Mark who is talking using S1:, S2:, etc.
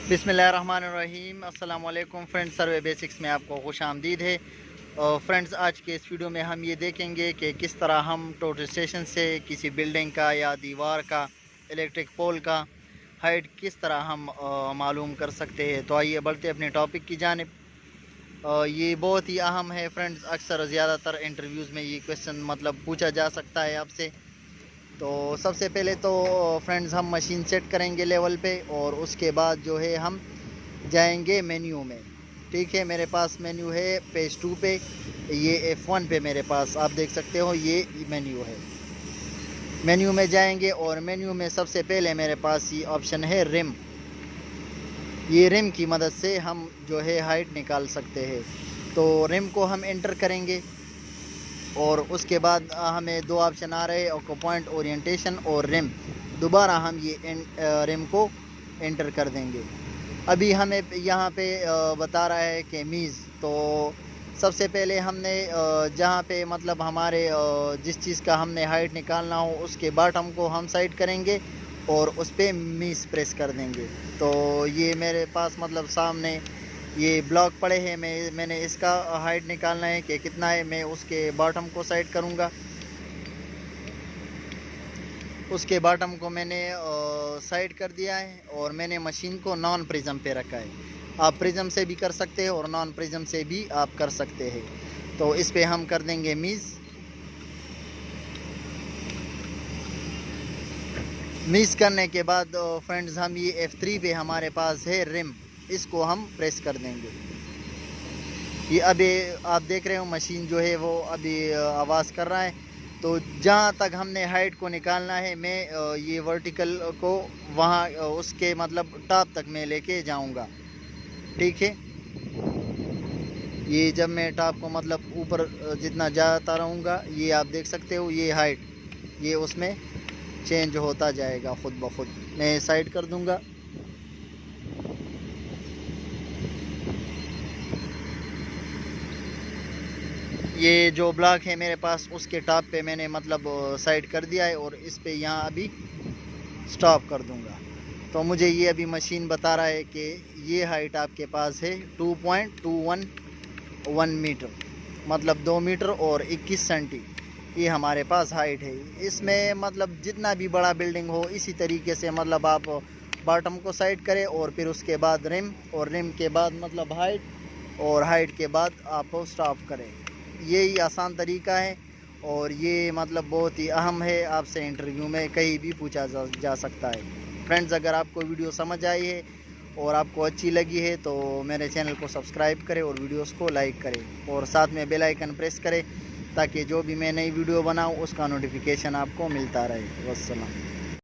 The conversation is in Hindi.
S1: बिस्मिल्लाहिर्रहमानिर्रहीम। अस्सलाम वालेकुम फ्रेंड्स, सर्वे बेसिक्स में आपको खुश आमदीद है। फ्रेंड्स, आज के इस वीडियो में हम ये देखेंगे कि किस तरह हम टोटल स्टेशन से किसी बिल्डिंग का या दीवार का, इलेक्ट्रिक पोल का हाइट किस तरह हम मालूम कर सकते हैं। तो आइए बढ़ते अपने टॉपिक की जानिब। ये बहुत ही अहम है फ्रेंड्स। अक्सर ज़्यादातर इंटरव्यूज़ में ये क्वेश्चन मतलब पूछा जा सकता है आपसे। तो सबसे पहले तो फ्रेंड्स हम मशीन सेट करेंगे लेवल पे, और उसके बाद जो है हम जाएंगे मेन्यू में। ठीक है, मेरे पास मेन्यू है पेज 2 पे, ये F1 पे मेरे पास आप देख सकते हो ये मेन्यू है। मेन्यू में जाएंगे और मेन्यू में सबसे पहले मेरे पास ये ऑप्शन है रिम। ये रिम की मदद से हम जो है हाइट निकाल सकते हैं। तो रिम को हम एंटर करेंगे और उसके बाद हमें दो ऑप्शन आ रहे हैं, पॉइंट ओरिएंटेशन और रिम। दोबारा हम ये रिम को एंटर कर देंगे। अभी हमें यहाँ पे बता रहा है कि मीज़। तो सबसे पहले हमने जहाँ पे मतलब हमारे जिस चीज़ का हमने हाइट निकालना हो उसके बॉटम को हम साइड करेंगे और उस पर मीज़ प्रेस कर देंगे। तो ये मेरे पास मतलब सामने ये ब्लॉक पड़े हैं, मैंने इसका हाइट निकालना है कि कितना है। मैं उसके बॉटम को साइड करूँगा। उसके बॉटम को मैंने साइड कर दिया है और मैंने मशीन को नॉन प्रिज्म पे रखा है। आप प्रिज्म से भी कर सकते हैं और नॉन प्रिज्म से भी आप कर सकते हैं। तो इस पे हम कर देंगे मीज़ करने के बाद फ्रेंड्स हम ये F3 पे हमारे पास है रिम, इसको हम प्रेस कर देंगे। ये अभी आप देख रहे हो मशीन जो है वो अभी आवाज़ कर रहा है। तो जहाँ तक हमने हाइट को निकालना है, मैं ये वर्टिकल को वहाँ उसके मतलब टॉप तक मैं लेके जाऊँगा। ठीक है, ये जब मैं टॉप को मतलब ऊपर जितना जाता रहूँगा, ये आप देख सकते हो ये हाइट ये उसमें चेंज होता जाएगा खुद ब खुद। मैं साइड कर दूँगा। ये जो ब्लॉक है मेरे पास उसके टॉप पे मैंने मतलब साइड कर दिया है और इस पे यहाँ अभी स्टॉप कर दूँगा। तो मुझे ये अभी मशीन बता रहा है कि ये हाइट आपके पास है 2.211 मीटर, मतलब 2 मीटर और 21 सेंटी ये हमारे पास हाइट है। इसमें मतलब जितना भी बड़ा बिल्डिंग हो इसी तरीके से मतलब आप बॉटम को साइड करें और फिर उसके बाद रिम, और रिम के बाद मतलब हाइट, और हाइट के बाद आप स्टॉप करें। यही आसान तरीका है और ये मतलब बहुत ही अहम है। आपसे इंटरव्यू में कहीं भी पूछा जा सकता है। फ्रेंड्स, अगर आपको वीडियो समझ आई है और आपको अच्छी लगी है तो मेरे चैनल को सब्सक्राइब करें और वीडियोस को लाइक करें और साथ में बेल आइकन प्रेस करें ताकि जो भी मैं नई वीडियो बनाऊं उसका नोटिफिकेशन आपको मिलता रहे। वस्सलाम।